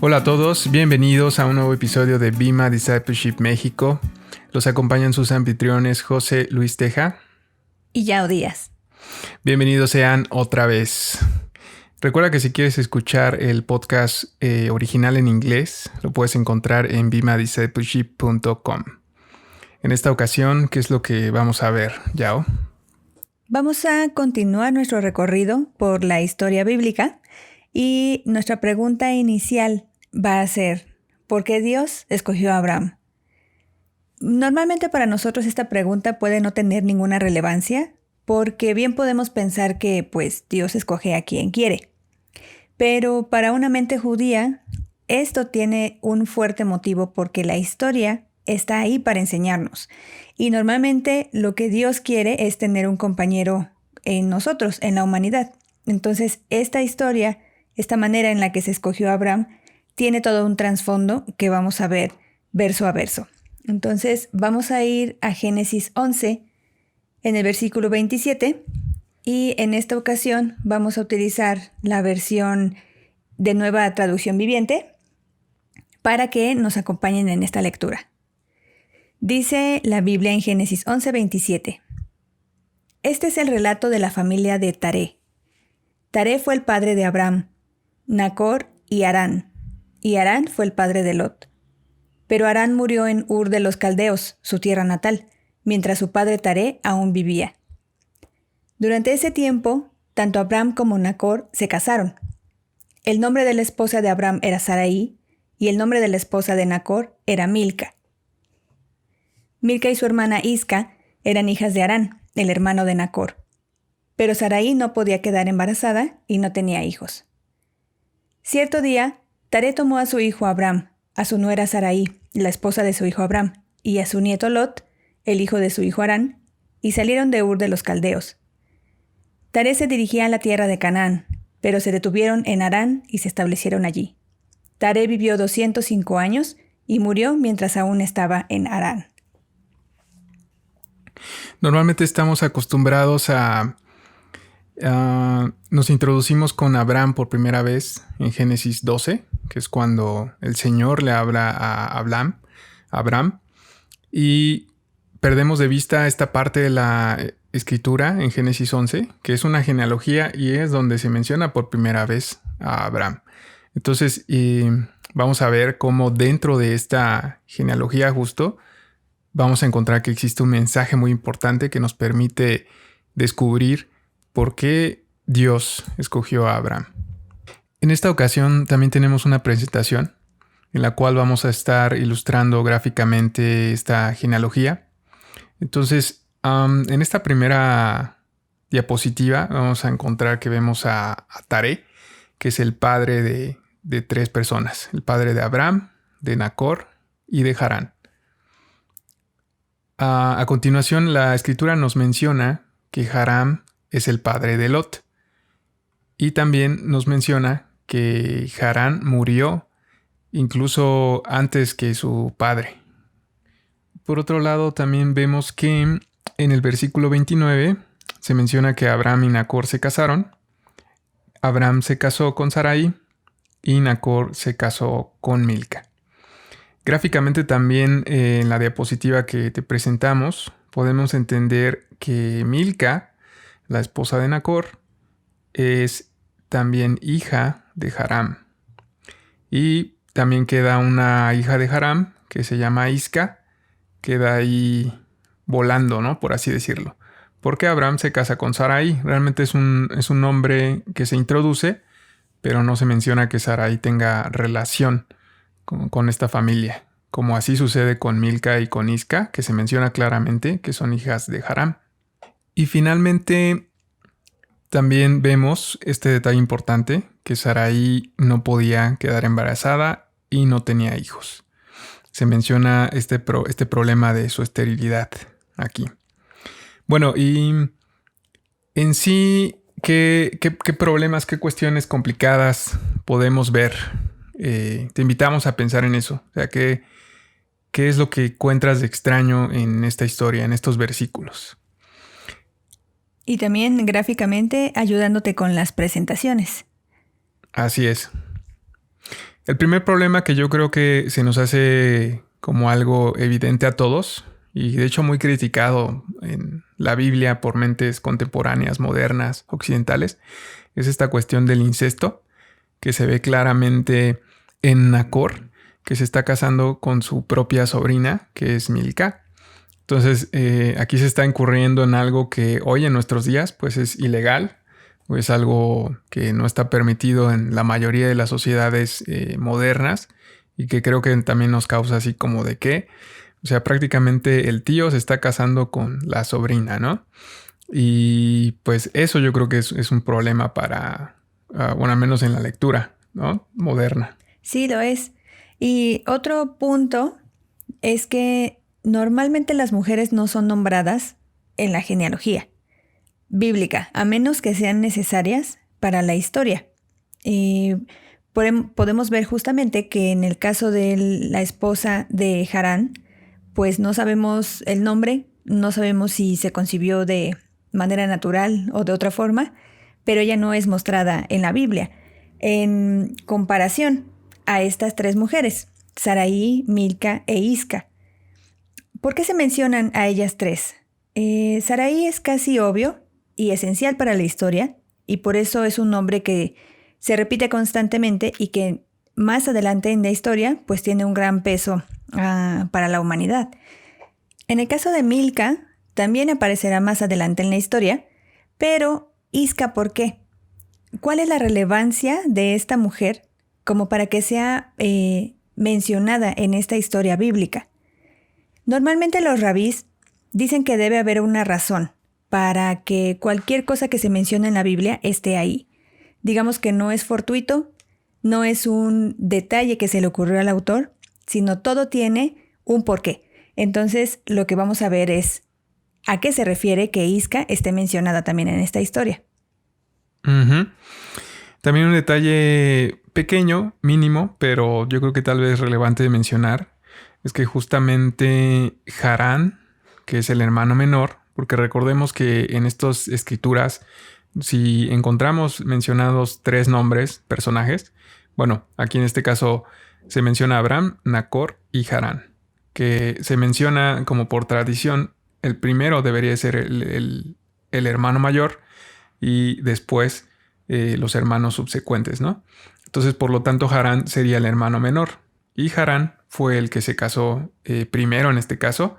Hola a todos, bienvenidos a un nuevo episodio de Bima Discipleship México. Los acompañan sus anfitriones José Luis Teja y Yao Díaz. Bienvenidos sean otra vez. Recuerda que si quieres escuchar el podcast original en inglés, lo puedes encontrar en bimadiscipleship.com. En esta ocasión, ¿qué es lo que vamos a ver, Yao? Vamos a continuar nuestro recorrido por la historia bíblica y nuestra pregunta inicial va a ser, ¿por qué Dios escogió a Abraham? Normalmente para nosotros esta pregunta puede no tener ninguna relevancia porque bien podemos pensar que pues Dios escoge a quien quiere. Pero para una mente judía esto tiene un fuerte motivo porque la historia está ahí para enseñarnos. Y normalmente lo que Dios quiere es tener un compañero en nosotros, en la humanidad. Entonces esta historia, esta manera en la que se escogió a Abraham, tiene todo un trasfondo que vamos a ver verso a verso. Entonces vamos a ir a Génesis 11 en el versículo 27 y en esta ocasión vamos a utilizar la versión de Nueva Traducción Viviente para que nos acompañen en esta lectura. Dice la Biblia en Génesis 11:27. Este es el relato de la familia de Taré. Taré fue el padre de Abraham, Nacor y Harán. Y Harán fue el padre de Lot. Pero Harán murió en Ur de los Caldeos, su tierra natal, mientras su padre Taré aún vivía. Durante ese tiempo, tanto Abraham como Nacor se casaron. El nombre de la esposa de Abraham era Sarai, y el nombre de la esposa de Nacor era Milca. Milca y su hermana Isca eran hijas de Harán, el hermano de Nacor. Pero Sarai no podía quedar embarazada y no tenía hijos. Cierto día, Taré tomó a su hijo Abraham, a su nuera Sarai, la esposa de su hijo Abraham, y a su nieto Lot, el hijo de su hijo Harán, y salieron de Ur de los Caldeos. Taré se dirigía a la tierra de Canaán, pero se detuvieron en Harán y se establecieron allí. Taré vivió 205 años y murió mientras aún estaba en Harán. Normalmente estamos acostumbrados nos introducimos con Abraham por primera vez en Génesis 12, que es cuando el Señor le habla a Abraham, y perdemos de vista esta parte de la escritura en Génesis 11, que es una genealogía y es donde se menciona por primera vez a Abraham. Entonces, vamos a ver cómo dentro de esta genealogía justo vamos a encontrar que existe un mensaje muy importante que nos permite descubrir por qué Dios escogió a Abraham. En esta ocasión también tenemos una presentación en la cual vamos a estar ilustrando gráficamente esta genealogía. Entonces, en esta primera diapositiva vamos a encontrar que vemos a Taré, que es el padre de tres personas, el padre de Abraham, de Nacor y de Harán. A continuación, la escritura nos menciona que Harán es el padre de Lot. Y también nos menciona que Harán murió incluso antes que su padre. Por otro lado, también vemos que en el versículo 29 se menciona que Abraham y Nacor se casaron. Abraham se casó con Sarai y Nacor se casó con Milca. Gráficamente también en la diapositiva que te presentamos podemos entender que Milca, la esposa de Nacor, es también hija de Harán. Y también queda una hija de Harán que se llama Isca, queda ahí volando, ¿no? Por así decirlo. Porque Abraham se casa con Sarai. Realmente es un nombre que se introduce, pero no se menciona que Sarai tenga relación con esta familia. Como así sucede con Milca y con Isca, que se menciona claramente que son hijas de Harán. Y finalmente también vemos este detalle importante, que Sarai no podía quedar embarazada y no tenía hijos. Se menciona este problema de su esterilidad aquí. Bueno, y en sí, ¿qué problemas, qué cuestiones complicadas podemos ver? Te invitamos a pensar en eso. O sea, ¿qué es lo que encuentras de extraño en esta historia, en estos versículos? Y también gráficamente ayudándote con las presentaciones. Así es. El primer problema que yo creo que se nos hace como algo evidente a todos, y de hecho muy criticado en la Biblia por mentes contemporáneas, modernas, occidentales, es esta cuestión del incesto, que se ve claramente en Nacor, que se está casando con su propia sobrina, que es Milca. Entonces, aquí se está incurriendo en algo que hoy en nuestros días pues es ilegal, o es algo que no está permitido en la mayoría de las sociedades modernas, y que creo que también nos causa así como de qué. O sea, prácticamente el tío se está casando con la sobrina, ¿no? Y pues eso yo creo que es un problema para, bueno, al menos en la lectura, ¿no? Moderna. Sí, lo es. Y otro punto es que normalmente las mujeres no son nombradas en la genealogía bíblica, a menos que sean necesarias para la historia. Podemos ver justamente que en el caso de la esposa de Harán, pues no sabemos el nombre, no sabemos si se concibió de manera natural o de otra forma, pero ella no es mostrada en la Biblia, en comparación a estas tres mujeres, Saraí, Milca e Isca. ¿Por qué se mencionan a ellas tres? Saraí es casi obvio y esencial para la historia, y por eso es un nombre que se repite constantemente y que más adelante en la historia pues tiene un gran peso para la humanidad. En el caso de Milca, también aparecerá más adelante en la historia, pero Isca, ¿por qué? ¿Cuál es la relevancia de esta mujer como para que sea mencionada en esta historia bíblica? Normalmente los rabís dicen que debe haber una razón para que cualquier cosa que se mencione en la Biblia esté ahí. Digamos que no es fortuito, no es un detalle que se le ocurrió al autor, sino todo tiene un porqué. Entonces, lo que vamos a ver es a qué se refiere que Isca esté mencionada también en esta historia. Uh-huh. También un detalle pequeño, mínimo, pero yo creo que tal vez relevante de mencionar, es que justamente Harán, que es el hermano menor, porque recordemos que en estas escrituras, si encontramos mencionados 3 nombres, personajes, bueno, aquí en este caso se menciona Abraham, Nacor y Harán, que se menciona como por tradición, el primero debería ser el hermano mayor y después los hermanos subsecuentes, ¿no? Entonces, por lo tanto, Harán sería el hermano menor, y Harán fue el que se casó primero en este caso,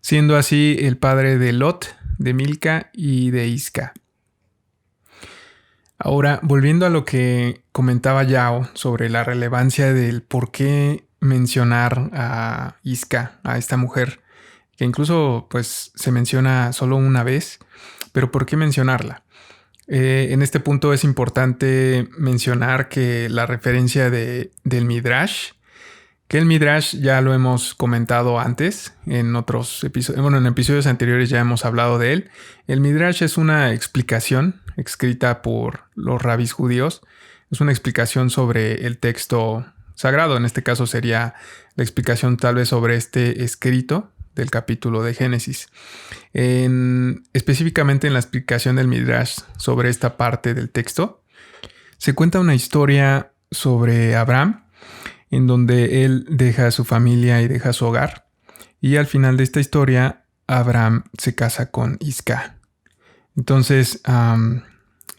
siendo así el padre de Lot, de Milca y de Isca. Ahora, volviendo a lo que comentaba Yao sobre la relevancia del por qué mencionar a Isca, a esta mujer, que incluso pues se menciona solo una vez, pero ¿por qué mencionarla? En este punto es importante mencionar que la referencia del Midrash, que el Midrash ya lo hemos comentado antes en otros episodios, bueno, en episodios anteriores ya hemos hablado de él. El Midrash es una explicación escrita por los rabís judíos. Es una explicación sobre el texto sagrado. En este caso sería la explicación tal vez sobre este escrito del capítulo de Génesis. Específicamente en la explicación del Midrash sobre esta parte del texto, se cuenta una historia sobre Abraham, en donde él deja a su familia y deja su hogar. Y al final de esta historia, Abraham se casa con Isca. Entonces,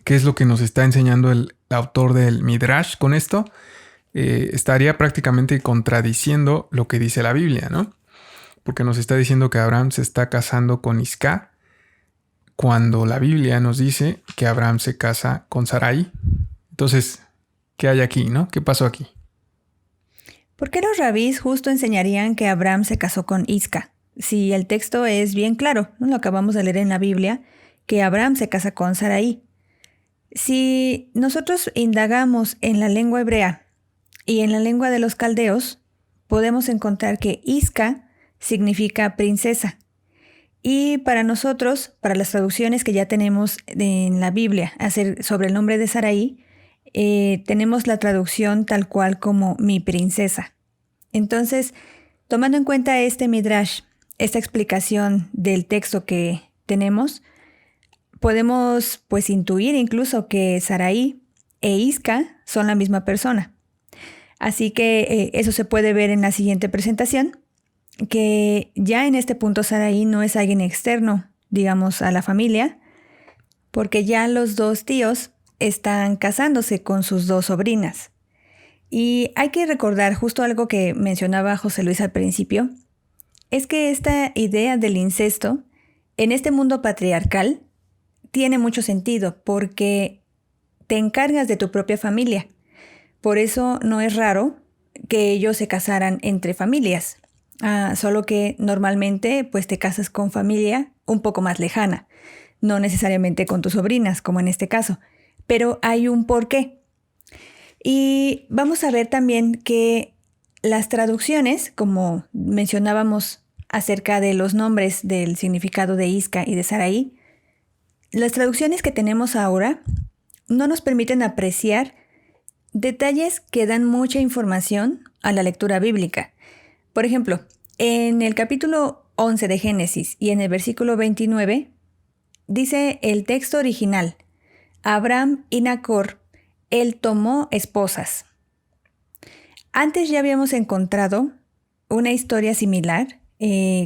¿qué es lo que nos está enseñando el autor del Midrash con esto? Estaría prácticamente contradiciendo lo que dice la Biblia, ¿no? Porque nos está diciendo que Abraham se está casando con Isca, cuando la Biblia nos dice que Abraham se casa con Sarai. Entonces, ¿qué hay aquí, no? ¿Qué pasó aquí? ¿Por qué los rabís justo enseñarían que Abraham se casó con Isca? Si el texto es bien claro, ¿no? Lo acabamos de leer en la Biblia, que Abraham se casa con Sarai. Si nosotros indagamos en la lengua hebrea y en la lengua de los caldeos, podemos encontrar que Isca significa princesa. Y para nosotros, para las traducciones que ya tenemos en la Biblia sobre el nombre de Sarai, tenemos la traducción tal cual como mi princesa. Entonces, tomando en cuenta este Midrash, esta explicación del texto que tenemos, podemos intuir incluso que Sarai e Isca son la misma persona. Así que eso se puede ver en la siguiente presentación, que ya en este punto Sarai no es alguien externo, digamos, a la familia, porque ya los dos tíos están casándose con sus dos sobrinas. Y hay que recordar justo algo que mencionaba José Luis al principio, es que esta idea del incesto en este mundo patriarcal tiene mucho sentido porque te encargas de tu propia familia. Por eso no es raro que ellos se casaran entre familias, solo que normalmente pues te casas con familia un poco más lejana, no necesariamente con tus sobrinas como en este caso, pero hay un porqué. Y vamos a ver también que las traducciones, como mencionábamos acerca de los nombres del significado de Isca y de Sarai, las traducciones que tenemos ahora no nos permiten apreciar detalles que dan mucha información a la lectura bíblica. Por ejemplo, en el capítulo 11 de Génesis y en el versículo 29, dice el texto original: Abraham y Nacor, él tomó esposas. Antes ya habíamos encontrado una historia similar,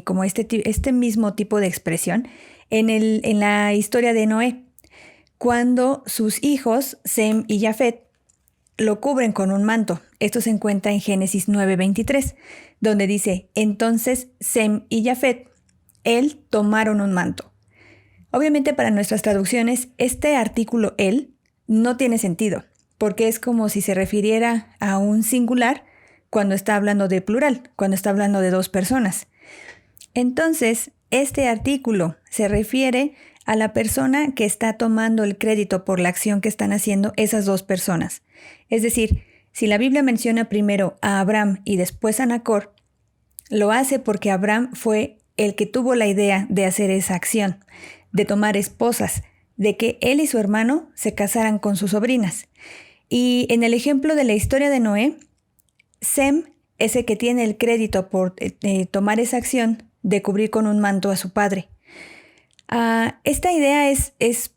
como este mismo tipo de expresión, en la historia de Noé, cuando sus hijos, Sem y Jafet, lo cubren con un manto. Esto se encuentra en Génesis 9:23, donde dice: entonces Sem y Jafet, él, tomaron un manto. Obviamente para nuestras traducciones, este artículo él no tiene sentido, porque es como si se refiriera a un singular cuando está hablando de plural, cuando está hablando de dos personas. Entonces, este artículo se refiere a la persona que está tomando el crédito por la acción que están haciendo esas dos personas. Es decir, si la Biblia menciona primero a Abraham y después a Nacor, lo hace porque Abraham fue el que tuvo la idea de hacer esa acción, de tomar esposas, de que él y su hermano se casaran con sus sobrinas. Y en el ejemplo de la historia de Noé, Sem es el que tiene el crédito por tomar esa acción de cubrir con un manto a su padre. Esta idea es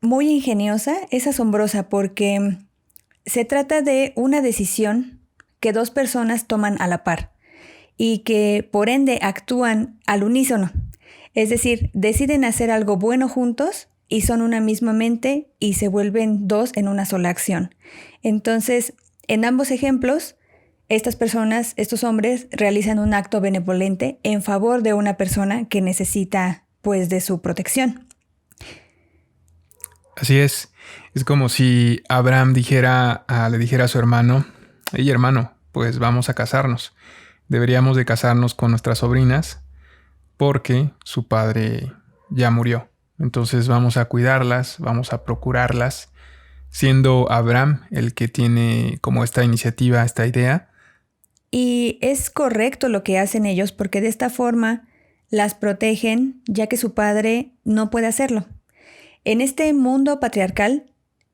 muy ingeniosa, es asombrosa porque se trata de una decisión que dos personas toman a la par y que por ende actúan al unísono. Es decir, deciden hacer algo bueno juntos y son una misma mente y se vuelven dos en una sola acción. Entonces, en ambos ejemplos, estas personas, estos hombres, realizan un acto benevolente en favor de una persona que necesita, pues, de su protección. Así es. Es como si Abraham le dijera a su hermano: hey, hermano, pues vamos a casarnos. Deberíamos de casarnos con nuestras sobrinas porque su padre ya murió. Entonces vamos a cuidarlas, vamos a procurarlas, siendo Abraham el que tiene como esta iniciativa, esta idea. Y es correcto lo que hacen ellos porque de esta forma las protegen ya que su padre no puede hacerlo. En este mundo patriarcal,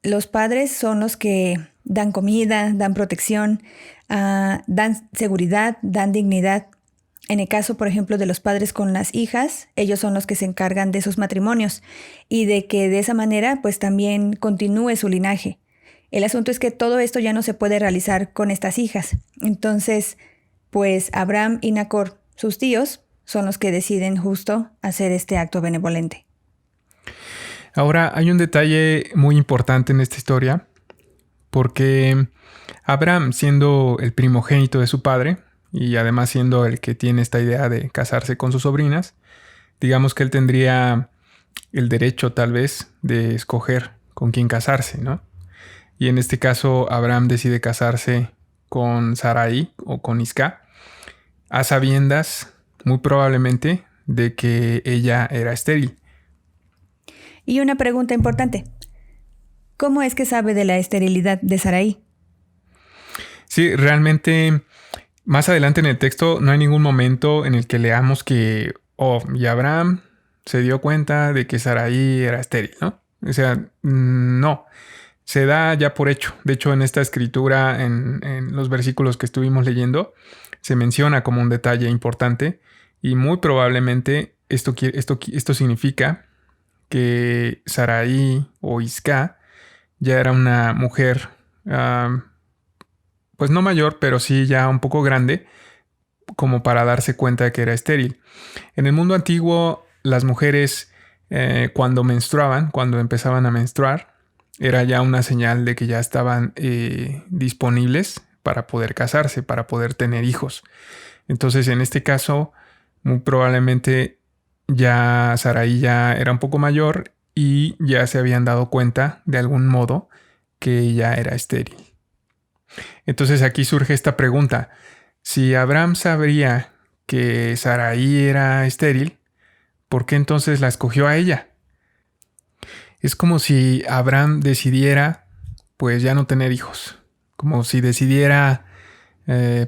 los padres son los que dan comida, dan protección, dan seguridad, dan dignidad. En el caso, por ejemplo, de los padres con las hijas, ellos son los que se encargan de sus matrimonios y de que de esa manera pues también continúe su linaje. El asunto es que todo esto ya no se puede realizar con estas hijas. Entonces, pues Abraham y Nacor, sus tíos, son los que deciden justo hacer este acto benevolente. Ahora, hay un detalle muy importante en esta historia, porque Abraham, siendo el primogénito de su padre, y además siendo el que tiene esta idea de casarse con sus sobrinas, digamos que él tendría el derecho tal vez de escoger con quién casarse, ¿no? Y en este caso Abraham decide casarse con Sarai o con Isca, a sabiendas muy probablemente de que ella era estéril. Y una pregunta importante: ¿cómo es que sabe de la esterilidad de Sarai? Sí, realmente más adelante en el texto no hay ningún momento en el que leamos que, y Abraham se dio cuenta de que Sarai era estéril, ¿no? O sea, no, se da ya por hecho. De hecho, en esta escritura, en los versículos que estuvimos leyendo, se menciona como un detalle importante y muy probablemente esto significa que Sarai o Isca ya era una mujer pues no mayor, pero sí ya un poco grande, como para darse cuenta de que era estéril. En el mundo antiguo, las mujeres cuando menstruaban, cuando empezaban a menstruar, era ya una señal de que ya estaban disponibles para poder casarse, para poder tener hijos. Entonces, en este caso, muy probablemente ya Sarai ya era un poco mayor y ya se habían dado cuenta de algún modo que ella era estéril. Entonces aquí surge esta pregunta. Si Abraham sabría que Sarai era estéril, ¿por qué entonces la escogió a ella? Es como si Abraham decidiera pues ya no tener hijos, como si decidiera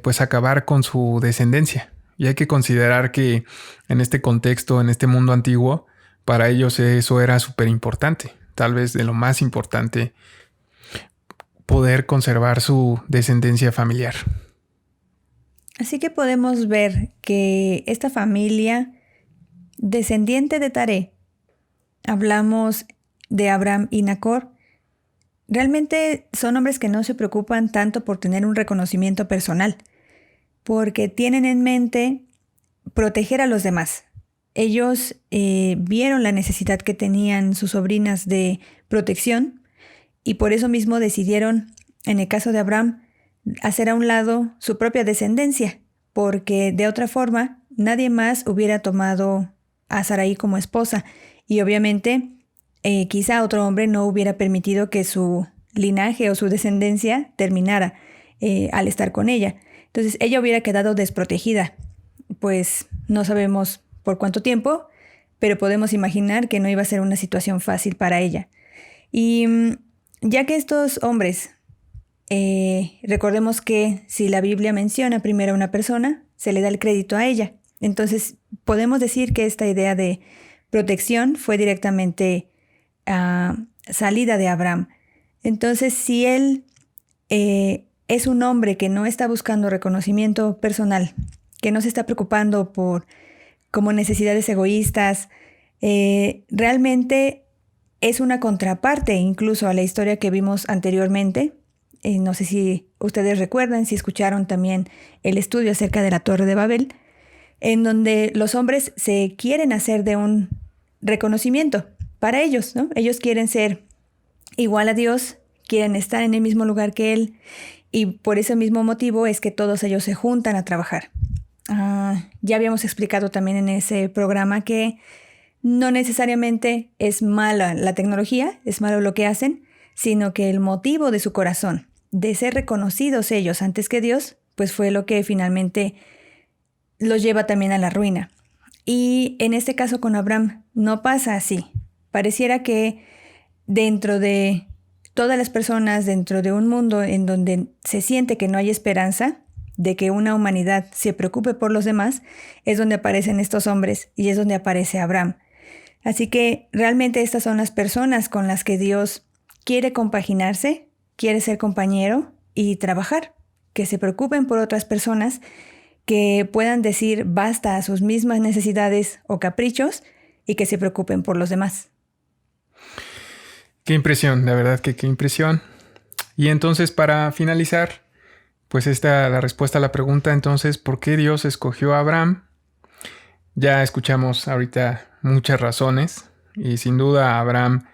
pues acabar con su descendencia. Y hay que considerar que en este contexto, en este mundo antiguo, para ellos eso era súper importante, tal vez de lo más importante, poder conservar su descendencia familiar. Así que podemos ver que esta familia descendiente de Taré, hablamos de Abraham y Nacor, realmente son hombres que no se preocupan tanto por tener un reconocimiento personal, porque tienen en mente proteger a los demás. Ellos vieron la necesidad que tenían sus sobrinas de protección y por eso mismo decidieron, en el caso de Abraham, hacer a un lado su propia descendencia, porque de otra forma nadie más hubiera tomado a Sarai como esposa y obviamente quizá otro hombre no hubiera permitido que su linaje o su descendencia terminara al estar con ella. Entonces ella hubiera quedado desprotegida, pues no sabemos por cuánto tiempo, pero podemos imaginar que no iba a ser una situación fácil para ella. Y ya que estos hombres, recordemos que si la Biblia menciona primero a una persona, se le da el crédito a ella. Entonces podemos decir que esta idea de protección fue directamente salida de Abraham. Entonces, si él es un hombre que no está buscando reconocimiento personal, que no se está preocupando por como necesidades egoístas, realmente es una contraparte incluso a la historia que vimos anteriormente. No sé si ustedes recuerdan, si escucharon también el estudio acerca de la Torre de Babel, en donde los hombres se quieren hacer de un reconocimiento para ellos, ¿no? Ellos quieren ser igual a Dios, quieren estar en el mismo lugar que Él, y por ese mismo motivo es que todos ellos se juntan a trabajar. Ya habíamos explicado también en ese programa que no necesariamente es mala la tecnología, es malo lo que hacen, sino que el motivo de su corazón, de ser reconocidos ellos antes que Dios, pues fue lo que finalmente los lleva también a la ruina. Y en este caso con Abraham no pasa así. Pareciera que dentro de todas las personas, dentro de un mundo en donde se siente que no hay esperanza de que una humanidad se preocupe por los demás, es donde aparecen estos hombres y es donde aparece Abraham. Así que realmente estas son las personas con las que Dios quiere compaginarse, quiere ser compañero y trabajar, que se preocupen por otras personas, que puedan decir basta a sus mismas necesidades o caprichos y que se preocupen por los demás. Qué impresión, la verdad que qué impresión. Y entonces para finalizar, pues la respuesta a la pregunta entonces, ¿por qué Dios escogió a Abraham? Ya escuchamos ahorita muchas razones y sin duda Abraham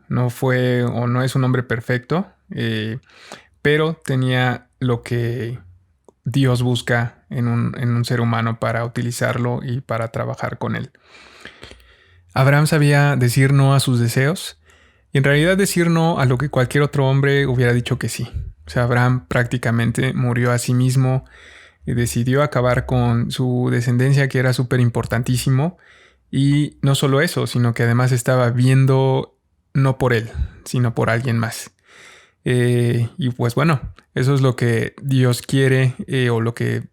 no fue o no es un hombre perfecto, pero tenía lo que Dios busca en un ser humano para utilizarlo y para trabajar con él. Abraham sabía decir no a sus deseos y en realidad decir no a lo que cualquier otro hombre hubiera dicho que sí. O sea, Abraham prácticamente murió a sí mismo y decidió acabar con su descendencia, que era súper importantísimo. Y no solo eso, sino que además estaba viendo no por él, sino por alguien más. Y pues bueno, eso es lo que Dios quiere o lo que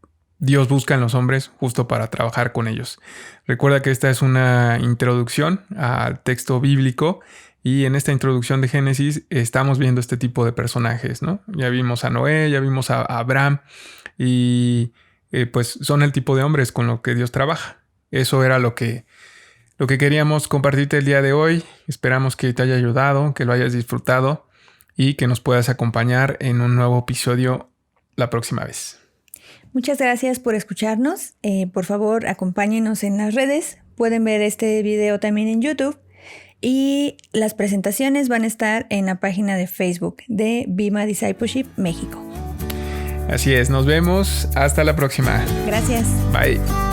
Dios busca en los hombres justo para trabajar con ellos. Recuerda que esta es una introducción al texto bíblico y en esta introducción de Génesis estamos viendo este tipo de personajes, ¿no? Ya vimos a Noé, ya vimos a Abraham y pues son el tipo de hombres con lo que Dios trabaja. Eso era lo que queríamos compartirte el día de hoy. Esperamos que te haya ayudado, que lo hayas disfrutado y que nos puedas acompañar en un nuevo episodio la próxima vez. Muchas gracias por escucharnos. Por favor, acompáñenos en las redes. Pueden ver este video también en YouTube. Y las presentaciones van a estar en la página de Facebook de Bima Discipleship México. Así es, nos vemos. Hasta la próxima. Gracias. Bye.